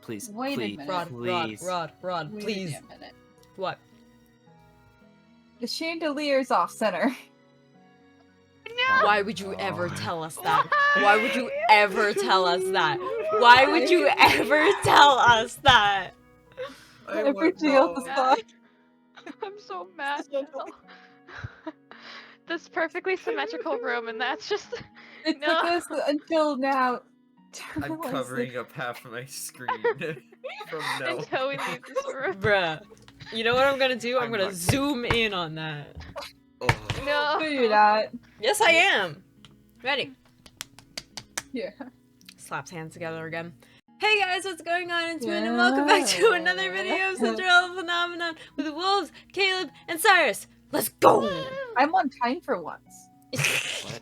please, Wait a please, minute. please. Rod, Wait please. a minute. What? The chandelier's off center. No! Why would you ever no. tell us that? Why would you ever tell us that? Why would you ever tell us that? Everything else is fine. I'm so mad now. This perfectly symmetrical room, and that's just... It No. took us until now. to I'm realize covering up half of my screen from no. Until we leave this room. Bruh. You know what I'm gonna do? I'm I'm gonna not- zoom in on that. Oh. that- No. No, you're not. Yes, I am. Ready. Yeah. Slaps hands together again. Hey guys, what's going on? It's Moon and welcome back to another video of Cinderella Phenomenon with Wolves, Caleb, and Cyrus. Let's go! I'm on time for once. What?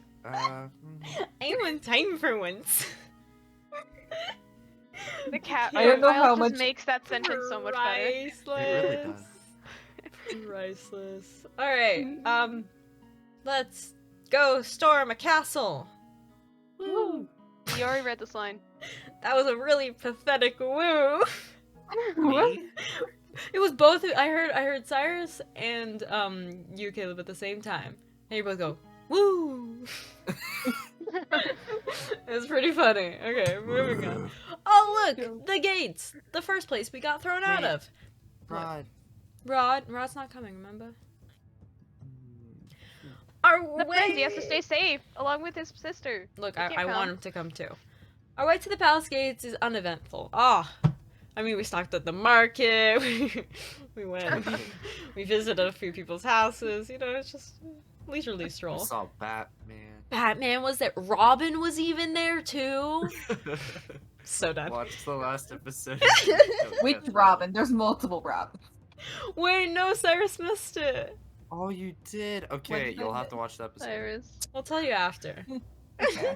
I'm on time for once. The cat I don't know profile how just much- makes that sentence so much better. It really does. Priceless. Alright, let's go storm a castle. Woo. You already read this line. That was a really pathetic woo. Me? It was both. I heard Cyrus and you, Caleb, at the same time. And you both go woo. It's pretty funny. Okay, moving on. Oh look, the gates. The first place we got thrown out Wait. of. Rod. Rod's not coming. Remember? Our The prince, he way. has to stay safe, along with his sister. Look, He I can't want come. him to come too. Our way to the palace gates is uneventful. Ah, I mean, we stopped at the market. We went. We visited a few people's houses. You know, it's just leisurely I stroll. saw Batman. Batman was there. Robin was even there too. So done. Watch the last episode. Which Robin? There's multiple Robins. Wait, no, Cyrus missed it. Oh, you did. Okay, did I you'll have miss? to watch the episode. Cyrus. I'll tell you after. Yeah.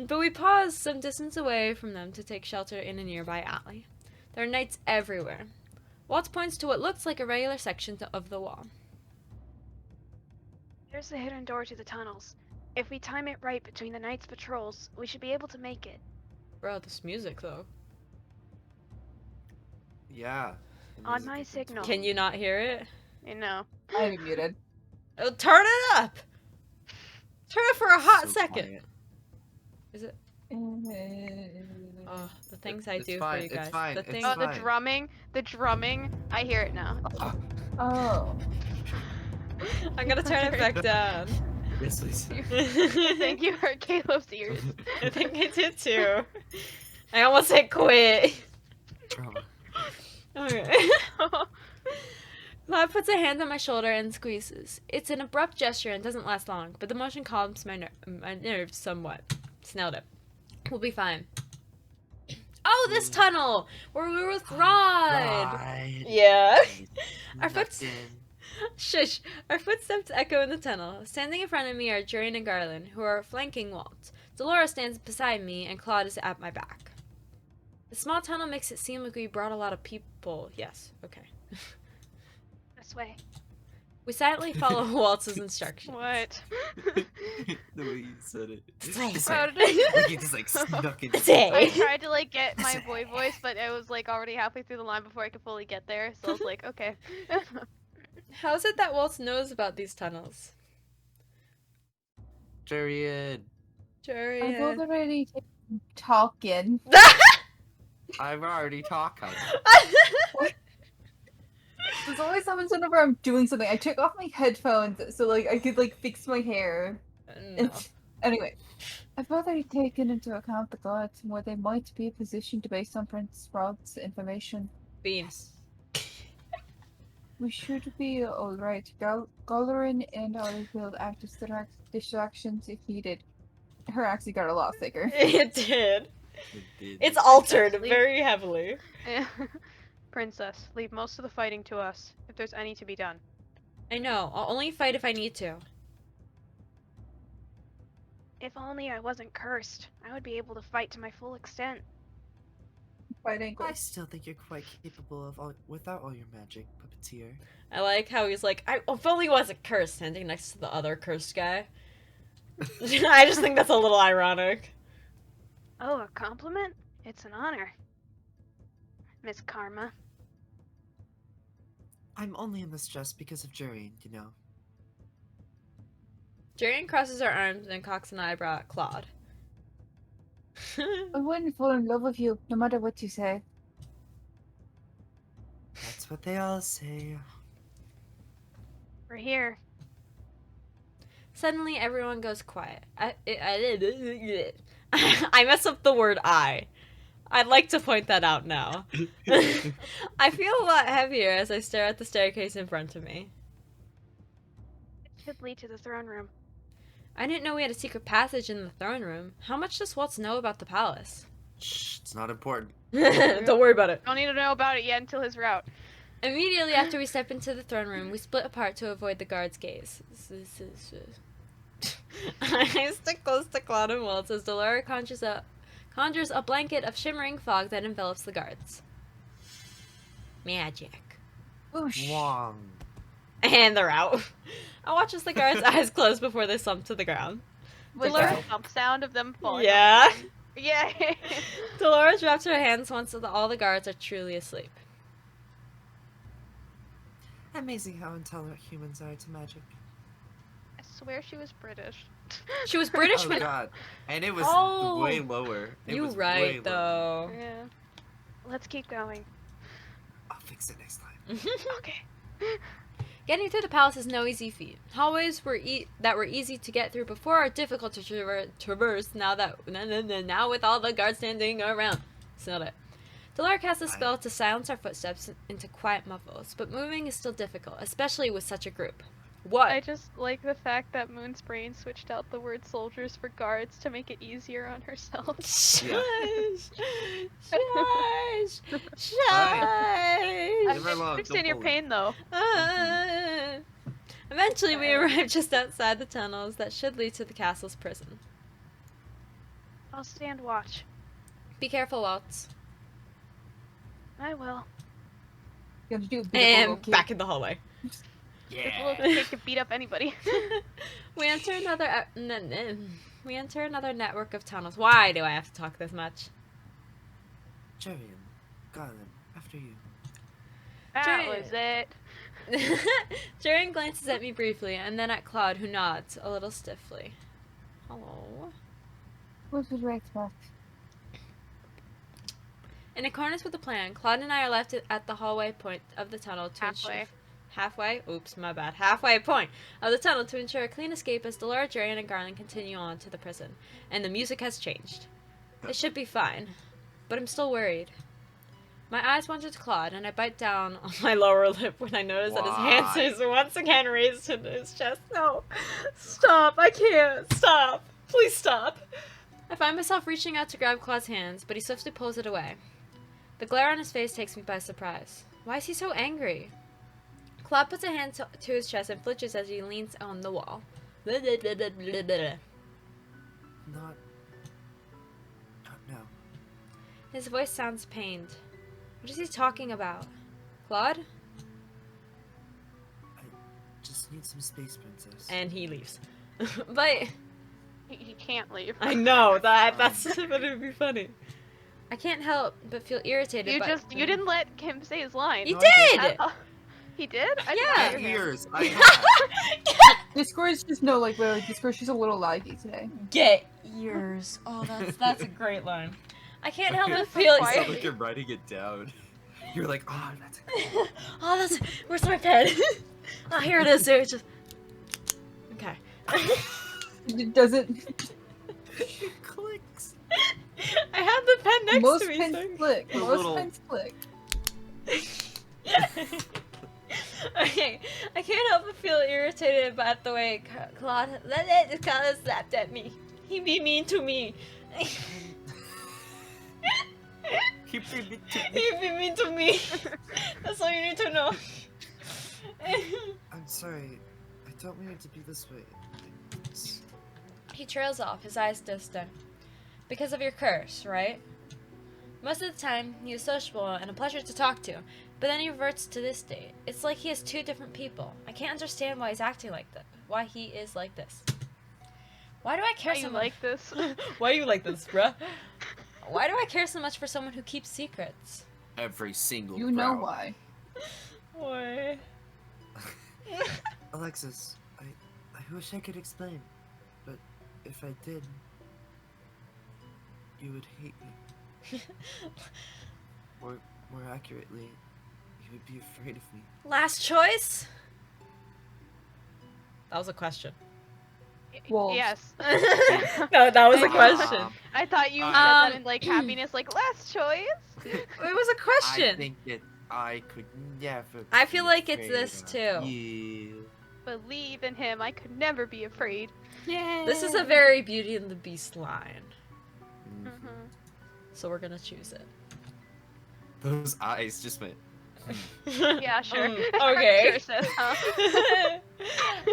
But we paused some distance away from them to take shelter in a nearby alley. There are knights everywhere. Waltz points to what looks like a regular section of the wall. Here's the hidden door to the tunnels. If we time it right between the night's patrols, we should be able to make it. Bro, this music though. Yeah. the On music my is signal. Can you not hear it? You know. I have it muted. Oh, turn it up! Turn it for a hot so second. quiet. Is it? Oh, Oh, the things I It's do fine, for you it's guys. fine, The it's things. Oh, the fine. drumming. I hear it now. Oh. I'm gonna turn it back down. Yes, please. I think you hurt Caleb's ears. I think I did too. I almost said quit. Drama. Okay. Claude puts a hand on my shoulder and squeezes. It's an abrupt gesture and doesn't last long, but the motion calms my nerves somewhat. Snailed it. We'll be fine. Oh, this tunnel! Where we were with Rod! Ride. Yeah. Our Nothing. footsteps. Shush! Our footsteps echo in the tunnel. Standing in front of me are Jurian and Garland, who are flanking Walt. Dolores stands beside me, and Claude is at my back. The small tunnel makes it seem like we brought a lot of people. Yes, okay. This way. We silently follow Waltz's instructions. What? The way you said it. Say. Just How like, did like you just like snuck it. Say. I tried to like get my boy voice, but I was like already halfway through the line before I could fully get there. So I was like, okay. How is it that Waltz knows about these tunnels? Jurian. I'm Jurian. already talking. I'm already talking. There's always someone whenever I'm doing something. I took off my headphones so like I could like fix my hair. No. Anyway, I've already taken into account the gods and where they might be positioned based on Prince Rod's information. Beans. We should be alright. Golorin and I will act as distractions if needed. Her actually got a lot thicker. It did. It did. It's altered Leave- very heavily. Princess, leave most of the fighting to us, if there's any to be done. I know. I'll only fight if I need to. If only I wasn't cursed, I would be able to fight to my full extent. Fighting. I still think you're quite capable of without all your magic, puppeteer. I like how he's like, if only he wasn't cursed, standing next to the other cursed guy. I just think that's a little ironic. Oh, a compliment? It's an honor. Miss Karma. I'm only in this dress because of Jurian, you know. Jarian crosses her arms and cocks an eyebrow at Claude. I wouldn't fall in love with you, no matter what you say. That's what they all say. We're here. Suddenly, everyone goes quiet. I mess up the word I. I'd like to point that out now. I feel a lot heavier as I stare at the staircase in front of me. It should lead to the throne room. I didn't know we had a secret passage in the throne room. How much does Waltz know about the palace? Shh, it's not important. Don't worry about it. Don't need to know about it yet until his route. Immediately after we step into the throne room, we split apart to avoid the guard's gaze. I stick close to Claude and Waltz as Delora conjures a blanket of shimmering fog that envelops the guards. Magic. Whoosh. Wrong. And they're out. I watch as the guards' eyes close before they slump to the ground. Was Delora- there a thump sound of them falling? Yeah. Yeah. Dolores wraps her hands once so that all the guards are truly asleep. Amazing how intolerant humans are to magic. I swear she was British. She was British, Oh but god. And it was Oh. way lower. It you was way right lower. though. Yeah. Let's keep going. I'll fix it next time. Okay. Getting through the palace is no easy feat. Hallways that were easy to get through before are difficult to traverse now with all the guards standing around. Smelled it. Delora casts a spell to silence our footsteps into quiet muffles, but moving is still difficult, especially with such a group. What? I just like the fact that Moon's brain switched out the word soldiers for guards to make it easier on herself. Shush! Yeah. Shush! Shush! I Leave her alone, understand don't your bully. pain though. Eventually, we arrive just outside the tunnels that should lead to the castle's prison. I'll stand watch. Be careful, Waltz. I will. You have to do a bit of And okay. back in the hallway. It's a Yeah. little take to beat up anybody. We enter another network of tunnels. Why do I have to talk this much? Jurian, Garland, after you. That Giant. was it. Jaren glances at me briefly, and then at Claude, who nods a little stiffly. Hello. What would we expect? In accordance with the plan, Claude and I are left at the hallway point of the tunnel to ensure... Halfway? Oops, my bad. Halfway point of the tunnel to ensure a clean escape as Delora, Jarian, and Garland continue on to the prison. And the music has changed. It should be fine, but I'm still worried. My eyes wander to Claude, and I bite down on my lower lip when I notice that his hands Why? is once again raised to his chest. No. Stop. I can't. Stop. Please stop. I find myself reaching out to grab Claude's hands, but he swiftly pulls it away. The glare on his face takes me by surprise. Why is he so angry? Claude puts a hand to his chest and flinches as he leans on the wall. Not now. His voice sounds pained. What is he talking about? Claude? Just need some space, princess. And he leaves. But He can't leave. I know that's gonna be funny. I can't help but feel irritated. You didn't let him say his line. You No, I did. He did? I Yeah. didn't hear him. Years. I have. Discord's just no, like, really, Discord's just a little laggy today. Get yours. Oh, that's a great line. I can't help but feel. It Quiet. sounds like you're writing it down. You're like, oh, that's Oh, that's. Where's my pen? Oh, here it is. It's just. Okay. It doesn't. it clicks. I have the pen next Most to me. pens so- click. The Most little- pens click. Okay, I can't help but feel irritated about the way Claude slapped at me. He be mean to me. Keep it to He be mean to me. That's all you need to know. I'm sorry. I don't mean it to be this way. He trails off, his eyes distant. Because of your curse, right? Most of the time, he is sociable and a pleasure to talk to, but then he reverts to this state. It's like he is two different people. I can't understand why he's acting like this. Why he is like this. Why do I care Why so you much? like this? Why are you like this, bruh? Why do I care so much for someone who keeps secrets? Every single You know brow. why. Boy. Alexis, I wish I could explain, but if I did, you would hate me. Or more accurately, you would be afraid of me. Last choice? That was a question. Wolves. Yes. No, that was a I- question. I thought you said Um, that in like happiness, like last choice. It was a I question. think that I could never. I feel be like it's afraid this of too. You. Believe in him. I could never be afraid. Yay. This is a very Beauty and the Beast line, Mhm. Mhm. so we're gonna choose it. Those eyes just went. Yeah, sure. Okay. Sure says, huh?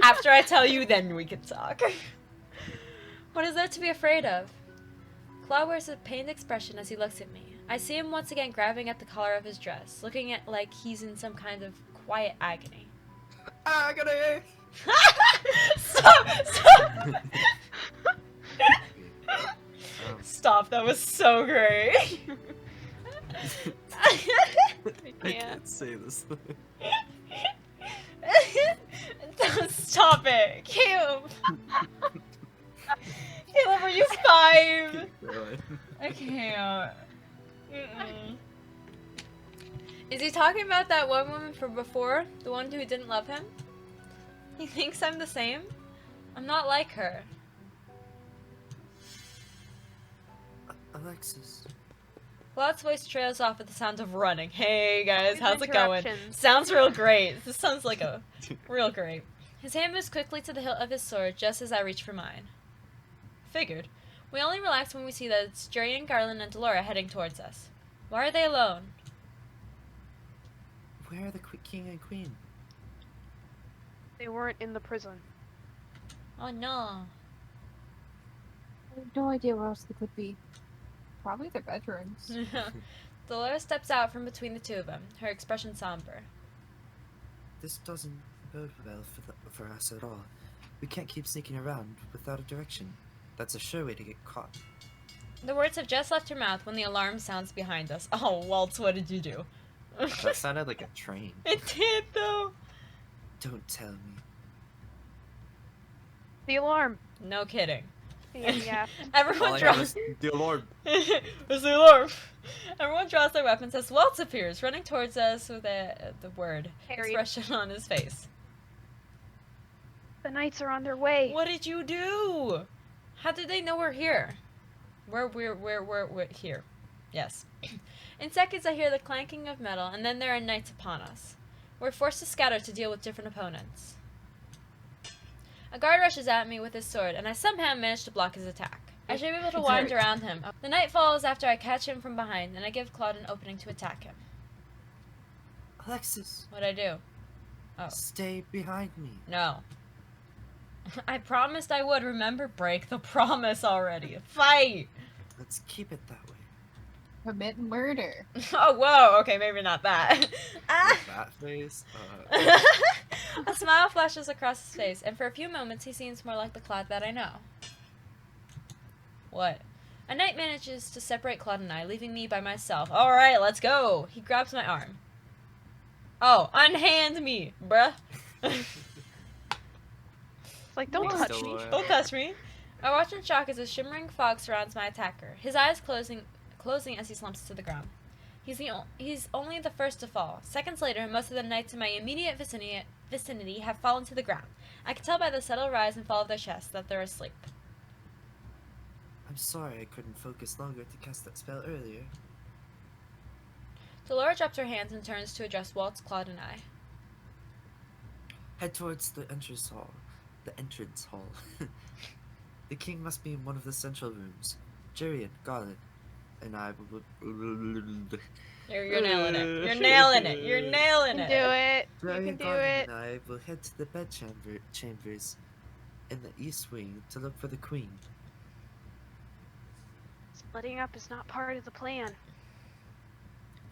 After I tell you, then we can talk. What is there to be afraid of? Claude wears a pained expression as he looks at me. I see him once again grabbing at the collar of his dress, looking at like he's in some kind of quiet agony. Ah, I gotta. Stop! Stop! Stop, that was so great. I can't. can't say this. Stop it, Caleb. Caleb, are you 5? Keep going. I can't. Mm-mm. Is he talking about that one woman from before? The one who didn't love him? He thinks I'm the same? I'm not like her. Alexis. Claude's voice trails off at the sound of running. Hey guys, These how's it going? interruptions. Sounds real great. This sounds like a real great. His hand moves quickly to the hilt of his sword just as I reach for mine. Figured. We only relax when we see that it's Jurian, Garland, and Delora heading towards us. Why are they alone? Where are the king and queen? They weren't in the prison. Oh no. I have no idea where else they could be. Probably their bedrooms. Delora steps out from between the two of them, her expression somber. This doesn't bode well for us at all. We can't keep sneaking around without a direction. That's a sure way to get caught. The words have just left her mouth when the alarm sounds behind us. Oh, Waltz, what did you do? That sounded like a train. It did, though. Don't tell me. The alarm. No kidding. Yeah. Everyone All I heard draws. was the alarm. It's the alarm. Everyone draws their weapons as Waltz appears, running towards us with the word Harried. expression on his face. The knights are on their way. What did you do? How did they know we're here? We're here. Yes. In seconds, I hear the clanking of metal, and then there are knights upon us. We're forced to scatter to deal with different opponents. A guard rushes at me with his sword, and I somehow manage to block his attack. I should be able to wind around him. The knight falls after I catch him from behind, and I give Claude an opening to attack him. Alexis, What'd I do? Oh. stay behind me. No. I promised I would. Remember, break the promise already. Fight! Let's keep it that way. Commit murder. Oh, whoa. Okay, maybe not that. Ah! That face. A smile flashes across his face, and for a few moments he seems more like the Claude that I know. What? A knight manages to separate Claude and I, leaving me by myself. Alright, let's go! He grabs my arm. Oh, unhand me, bruh. It's like, don't Thanks, touch me. Delora. Don't touch me. I watch in shock as a shimmering fog surrounds my attacker, his eyes closing as he slumps to the ground. He's only the first to fall. Seconds later, most of the knights in my immediate vicinity have fallen to the ground. I can tell by the subtle rise and fall of their chests that they're asleep. I'm sorry I couldn't focus longer to cast that spell earlier. Delora drops her hands and turns to address Waltz, Claude, and I. Head towards the entrance hall. The entrance hall. The king must be in one of the central rooms. Jurian, Garland, and I will. You're nailing it. You're nailing it. You're nailing You it. can do it. You Jurian, can do Garland, it. and I will head to the chambers in the east wing to look for the queen. Splitting up is not part of the plan.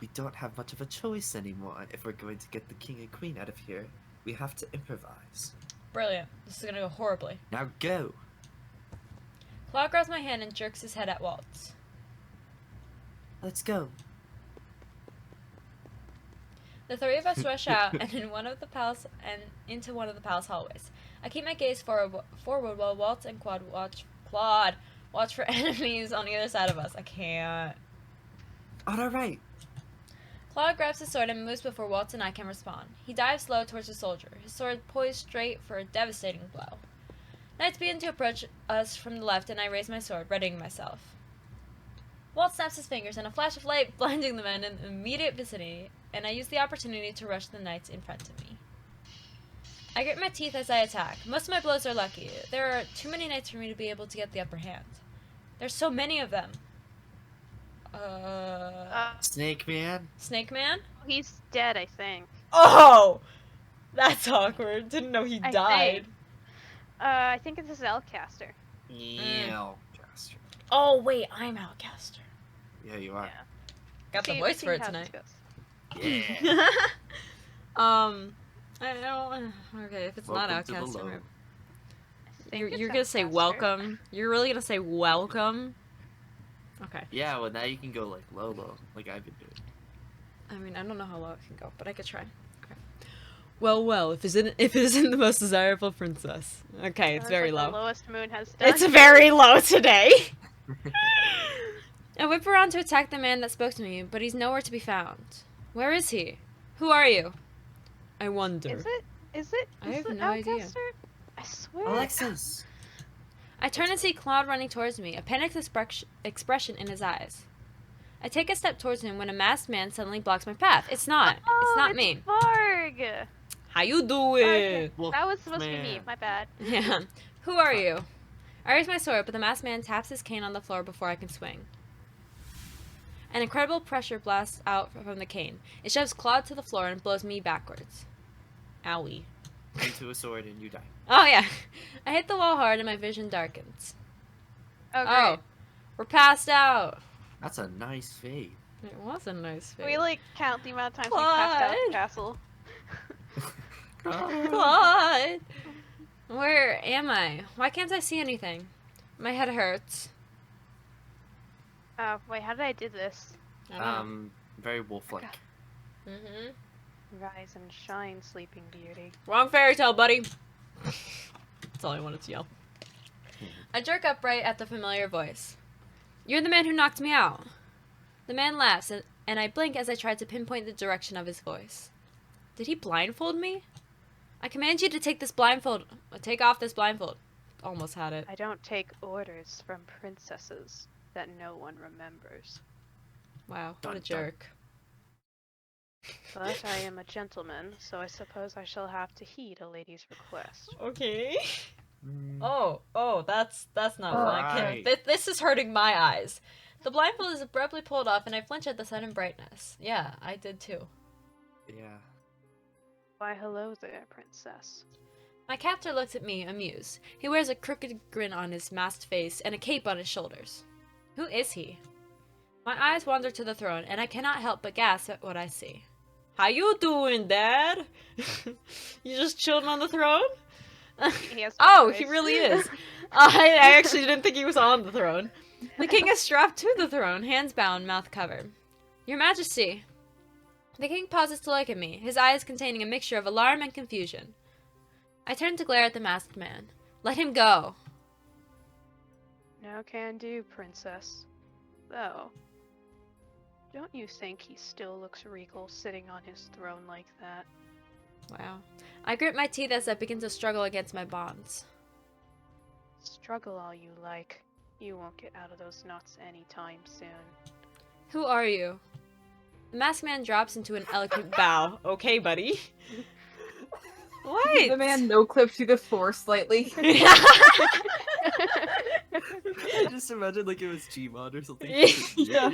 We don't have much of a choice anymore if we're going to get the king and queen out of here. We have to improvise. Brilliant. This is gonna go horribly. Now go! Claude grabs my hand and jerks his head at Waltz. Let's go. The three of us rush out and into one of the palace hallways. I keep my gaze forward while Walt and Claude watch for enemies on either side of us. I can't. On our right. Claude grabs his sword and moves before Walt and I can respond. He dives slow towards the soldier, his sword poised straight for a devastating blow. Knights begin to approach us from the left, and I raise my sword, readying myself. Walt snaps his fingers, and a flash of light blinding the men in the immediate vicinity, and I use the opportunity to rush the knights in front of me. I grit my teeth as I attack. Most of my blows are lucky. There are too many knights for me to be able to get the upper hand. There's so many of them. Snake Man. Snake Man? He's dead, I think. Oh! That's awkward. Didn't know he I died. think. I think it's a Zelcaster. Yeah. Caster. Oh, wait, I'm Alcaster. Yeah, you are. Got the voice for it tonight. Yeah. I don't. Okay, if it's Welcome not to the Outcaster, low. you're gonna say welcome. You're really gonna say welcome. Okay. Yeah, well now you can go like low, like I've been doing. I mean, I don't know how low it can go, but I could try. Okay. Well, if it isn't the most desirable princess. Okay, it's very low. The lowest Moon has done. It's very low today. I whip around to attack the man that spoke to me, but he's nowhere to be found. Where is he? Who are you? I wonder. Is it? I have it no idea. Alcaster? I swear. Alexis. I turn and see Claude running towards me, a panicked expression in his eyes. I take a step towards him when a masked man suddenly blocks my path. It's not me. Varg. How you doing? Okay. That was supposed to be me. My bad. Yeah. Who are you? I raise my sword, but the masked man taps his cane on the floor before I can swing. An incredible pressure blasts out from the cane. It shoves Claude to the floor and blows me backwards. Owie. Into a sword and you die. Oh, yeah. I hit the wall hard and my vision darkens. Oh, great. Oh, we're passed out. That's a nice fade. It was a nice Can face. we like count the amount of times we passed out the Claude. castle? Claude! Where am I? Why can't I see anything? My head hurts. Wait, how did I do this? I don't know. Very wolf-like. Mm-hmm. Rise and shine, sleeping beauty. Wrong fairy tale, buddy. That's all I wanted to yell. I jerk upright at the familiar voice. You're the man who knocked me out. The man laughs, and I blink as I try to pinpoint the direction of his voice. Did he blindfold me? I command you to take off this blindfold. Almost had it. I don't take orders from princesses that no one remembers. Wow, what a Dun, dun. jerk. But I am a gentleman, so I suppose I shall have to heed a lady's request. Okay. Mm. Oh, that's not Oh, what I can. right. This is hurting my eyes. The blindfold is abruptly pulled off, and I flinch at the sudden brightness. Yeah, I did too. Yeah. Why, hello there, princess. My captor looks at me, amused. He wears a crooked grin on his masked face and a cape on his shoulders. Who is he? My eyes wander to the throne, and I cannot help but gasp at what I see. How you doing, Dad? You just chilling on the throne? He has no Oh, choice. he really is. I actually didn't think he was on the throne. The king is strapped to the throne, hands bound, mouth covered. Your Majesty. The king pauses to look at me, his eyes containing a mixture of alarm and confusion. I turn to glare at the masked man. Let him go. No can do, princess. Though, don't you think he still looks regal sitting on his throne like that? Wow. I grit my teeth as I begin to struggle against my bonds. Struggle all you like. You won't get out of those knots anytime soon. Who are you? The masked man drops into an elegant bow. Okay, buddy. What? The man no clip to the floor slightly. I just imagine like it was Gmod or something. Yeah.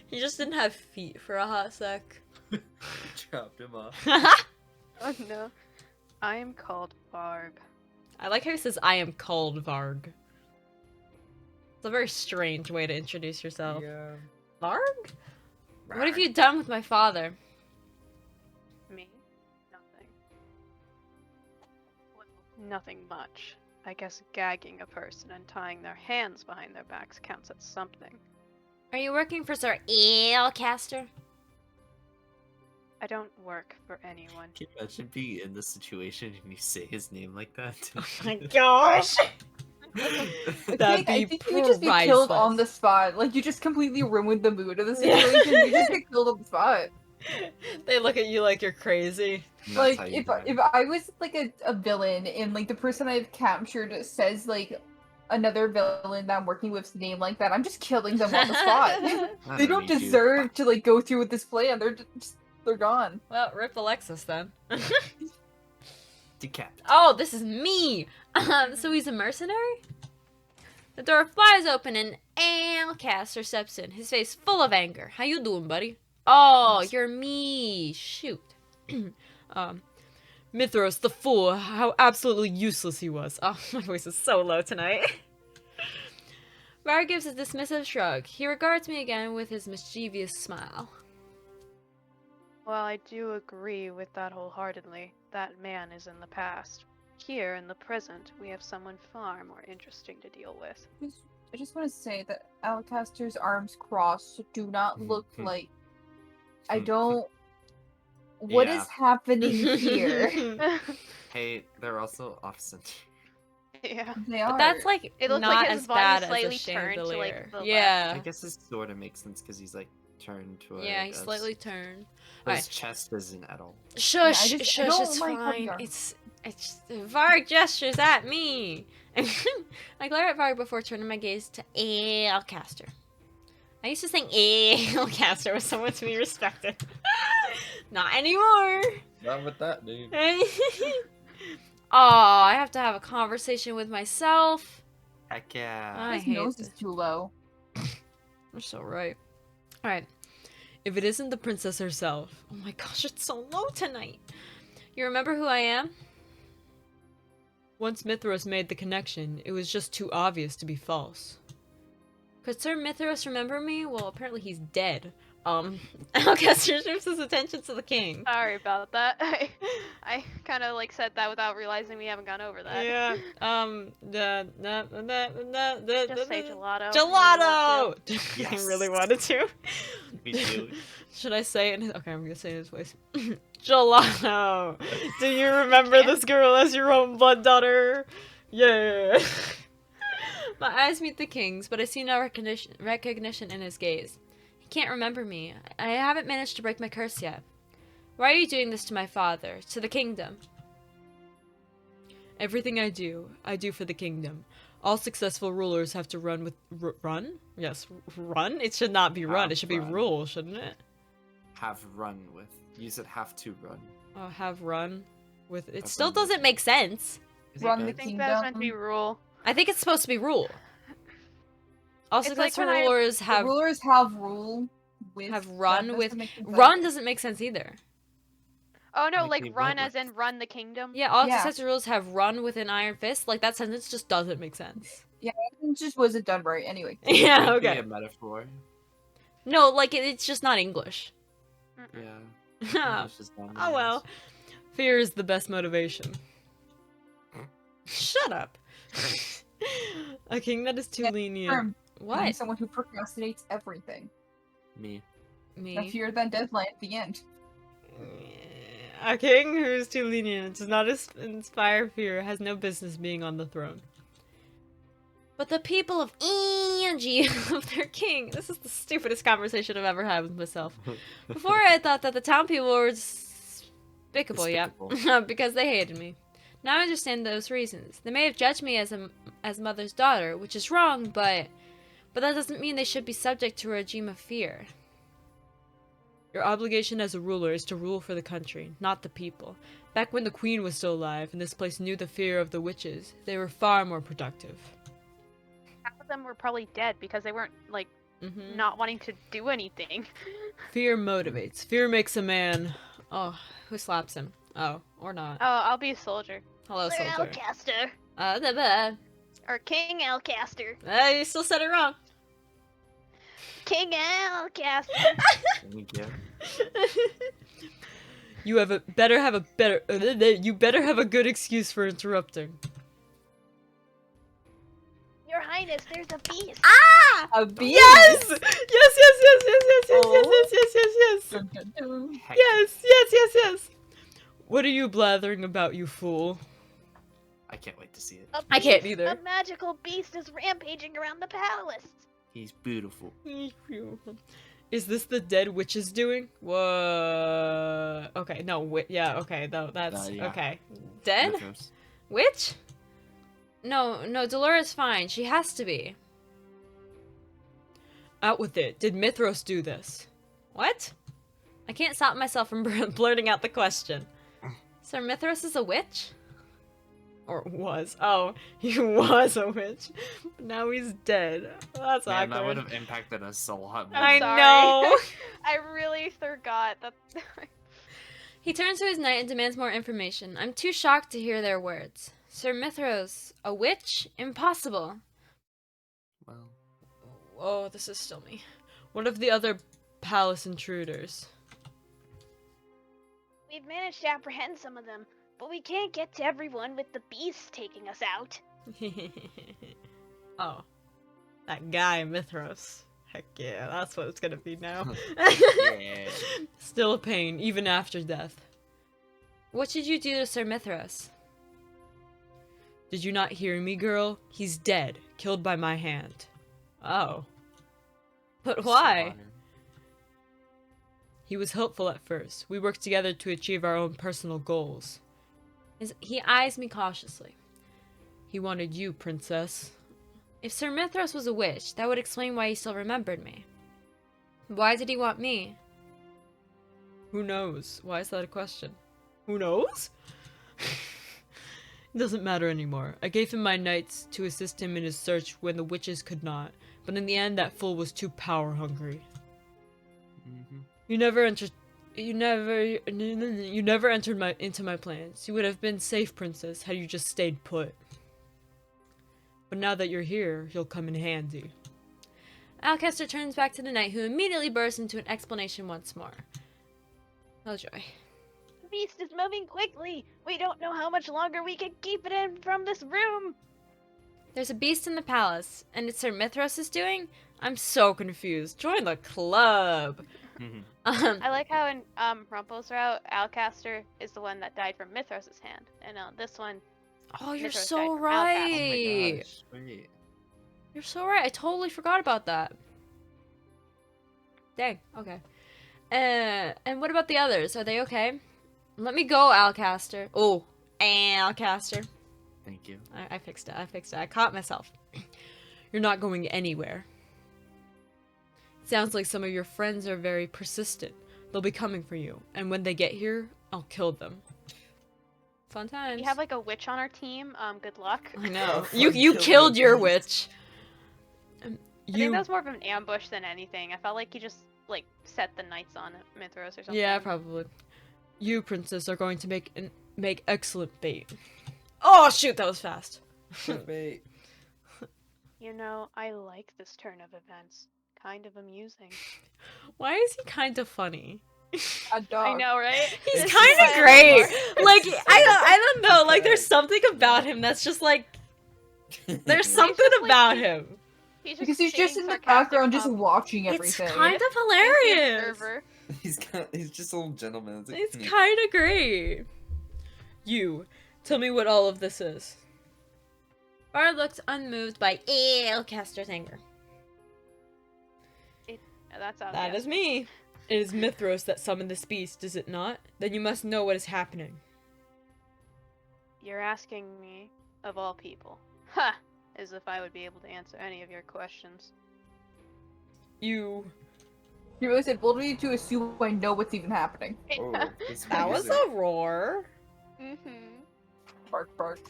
He just didn't have feet for a hot sec. Chopped him off. Oh no. I am called Varg. I like how he says, I am called Varg. It's a very strange way to introduce yourself. Yeah. Varg? What have you done with my father? Me? Nothing. Well, nothing much. I guess gagging a person and tying their hands behind their backs counts as something. Are you working for Sir Eelcaster? I don't work for anyone. Can you imagine being in this situation and you say his name like that? Oh my gosh! I That'd think be you would just be killed on the priceless. spot. Like, you just completely ruined the mood of the Yeah. situation. You just get killed on the spot. They look at you like you're crazy. And that's Like, how you if die. if I was like a villain and like the person I've captured says like another villain that I'm working with's name like that, I'm just killing them on the spot. I They don't need you. deserve to like go through with this plan. They're gone. Well, rip Alexis then. Decap. Oh, this is me! So he's a mercenary? The door flies open and Eelcaster steps in, his face full of anger. How you doing, buddy? Oh, you're me. Shoot. Mithros, the fool, how absolutely useless he was. Oh, my voice is so low tonight. Var gives a dismissive shrug. He regards me again with his mischievous smile. Well, I do agree with that wholeheartedly. That man is in the past. Here, in the present, we have someone far more interesting to deal with. I just want to say that Alacaster's arms crossed do not look like. I don't. What is Yeah. happening here? Hey, they're also off center. Yeah. They are. But that's like It looks not like his as body bad as a slightly turned to, like, chandelier. the left. Yeah. I guess this sort of makes sense because he's like turned toward. Yeah, he's us. slightly turned. His Alright. chest isn't at all. Shush, I shush, don't it's like how fine. they are. It's Varg gestures at me. I glare at Varg before turning my gaze to Eelcaster. I used to think Eelcaster was someone to be respected. Not anymore. Not with that, dude. Oh, I have to have a conversation with myself. Heck yeah. I His hate nose this. is too low. You're so right. Alright. If it isn't the princess herself. Oh my gosh, it's so low tonight. You remember who I am? Once Mithras made the connection, it was just too obvious to be false. Could Sir Mithras remember me? Well, apparently he's dead. Alcaster shifts his attention to the king. Sorry about that. I kind of like said that without realizing we haven't gone over that. Yeah. Just say gelato. Gelato! I Yes. really wanted to. Me too. Should I say it in his... Okay, I'm gonna say it in his voice. Gelato! Do you remember this girl as your own blood daughter? Yeah! My eyes meet the king's, but I see no recognition in his gaze. He can't remember me. I haven't managed to break my curse yet. Why are you doing this to my father? To the kingdom? Everything I do for the kingdom. All successful rulers have to run with... run? Yes, run? It should not be run. It should be Run. rule, shouldn't it? Have run with. Use it have to run. Oh, have run with... It Have still run with. doesn't make sense. Is it Run good? the I think that's meant to be Kingdom. rule. I think it's supposed to be rule. All It's like successful when I- rulers The have... rulers have rule with. have that run doesn't with- make sense Run either. doesn't make sense either. Oh no, Like like they run run as with- in run the kingdom. Yeah, all Yeah. successful rulers have run with an iron fist. Like, that sentence just doesn't make sense. It just wasn't done right anyway. Yeah, Could be okay. a metaphor. No, like, it's just not English. Mm-mm. Yeah. English is not Oh well. Fear is the best motivation. Shut up. A king that is too Yeah, lenient. Being What? someone who procrastinates everything. Me. The Me. fear then deadline at the end. A king who is too lenient, does not inspire fear, has no business being on the throne. But the people of Angie love their king. This is the stupidest conversation I've ever had with myself. Before I thought that the town people were despicable, Despicable. because they hated me. Now I understand those reasons. They may have judged me as mother's daughter, which is wrong, but that doesn't mean they should be subject to a regime of fear. Your obligation as a ruler is to rule for the country, not the people. Back when the queen was still alive and this place knew the fear of the witches, they were far more productive. Half of them were probably dead because they weren't like Mm-hmm. not wanting to do anything. Fear motivates. Fear makes a man... Oh, who slaps him? Oh, or not. Oh, I'll be a soldier. Hello, Sir soldier. Alcaster. The Or King Alcaster. You still said it wrong. King Alcaster. Thank you. You better have a good excuse for interrupting. Your Highness, there's a beast. Ah! A beast. Yes! Yes, yes, yes, yes, yes, yes, yes, Oh. yes, yes, yes, yes. Dun, dun, dun. Heck, Yes, yes, yes, yes. What are you blathering about, you fool? I can't wait to see it. I can't either. A magical beast is rampaging around the palace. He's beautiful. Is this the dead witch's doing? Whoa. Okay, no, yeah, okay, no, that's Yeah. okay. Dead? Mythos. Witch? No, no, Dolores fine. She has to be. Out with it. Did Mithros do this? What? I can't stop myself from blurting out the question. Sir Mithros is a witch? Or was. Oh, he was a witch. But now he's dead. That's Man, that would awkward. have impacted us a lot more. I Sorry. know. I really forgot that. He turns to his knight and demands more information. I'm too shocked to hear their words. Sir Mithros, a witch? Impossible. Well, Oh, this is still me. What of the other palace intruders? We've managed to apprehend some of them, but we can't get to everyone with the beast taking us out. Oh. That guy, Mithros. Heck yeah, that's what it's gonna be now. yeah. Still a pain, even after death. What did you do to Sir Mithros? Did you not hear me, girl? He's dead, killed by my hand. Oh. But why? He was helpful at first. We worked together to achieve our own personal goals. He eyes me cautiously. He wanted you, princess. If Sir Mithros was a witch, that would explain why he still remembered me. Why did he want me? Who knows? Why is that a question? Who knows? It doesn't matter anymore. I gave him my knights to assist him in his search when the witches could not, but in the end that fool was too power hungry. Mm-hmm. You never entered into my plans. You would have been safe, princess, had you just stayed put. But now that you're here, you'll come in handy. Alcester turns back to the knight, who immediately bursts into an explanation once more. Oh joy. The beast is moving quickly. We don't know how much longer we can keep it in from this room. There's a beast in the palace, and it's Sir Mithros is doing? I'm so confused. Join the club. I like how in Rumpel's route, Alcaster is the one that died from Mithros' hand, and this one, Oh, you're Mithros so died from right. Oh my gosh. Wait. You're so right. I totally forgot about that. Dang. Okay. And what about the others? Are they okay? Let me go, Alcaster. Oh, Alcaster. Thank you. I fixed it. I fixed it. I caught myself. You're not going anywhere. Sounds like some of your friends are very persistent. They'll be coming for you, and when they get here, I'll kill them. Fun times. we have like a witch on our team. Good luck. I know. Oh, You fun killed your times. witch. I think You that was more of an ambush than anything. I felt like he just like set the knights on Mithros or something. Yeah, probably. You, princess, are going to make excellent bait. Oh shoot, that was fast. Wait. You know, I like this turn of events. Kind of amusing. Why is he kind of funny? A dog. I know, right? He's This kind is why of I great. love Mark. Like I don't know. Like there's something about him that's just like there's something just, like, about he- him. Because he's just saying in the sarcastic background, just comments. watching It's everything. kind of He's the hilarious. observer. He's just a little gentleman. It's, like, It's "Hmm." kind of great. You, tell me what all of this is. Bar looked unmoved by Alcaster's anger. That's out. That is me. It is Mithros that summoned this beast, is it not? Then you must know what is happening. You're asking me, of all people. Ha! As if I would be able to answer any of your questions. You... He really said, "What do you to assume I know what's even happening?" Oh, that's That was amazing. a roar. Mm-hmm. Bark, bark.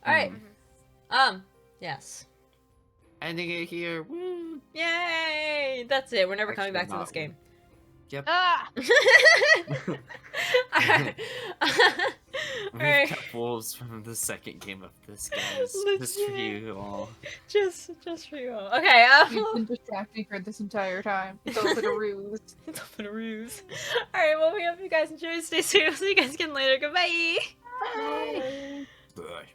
Alright. Hmm. Yes. Ending it here. Woo. Yay! That's it. We're never Actually, coming back to not this game. Yep. Ah! Alright. We've Alright. kept wolves from the second game of this, guys. Just for Legit. you all. Just for you all. Okay, You've been distracting her this entire time. It's all been a ruse. it's all been a ruse. Alright, well, we hope you guys enjoyed. Stay safe. We'll see you guys again later. Goodbye. Bye. Bye.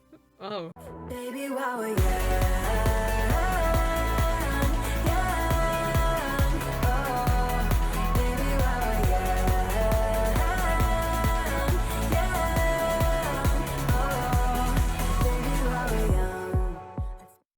Oh. Baby, while we're young.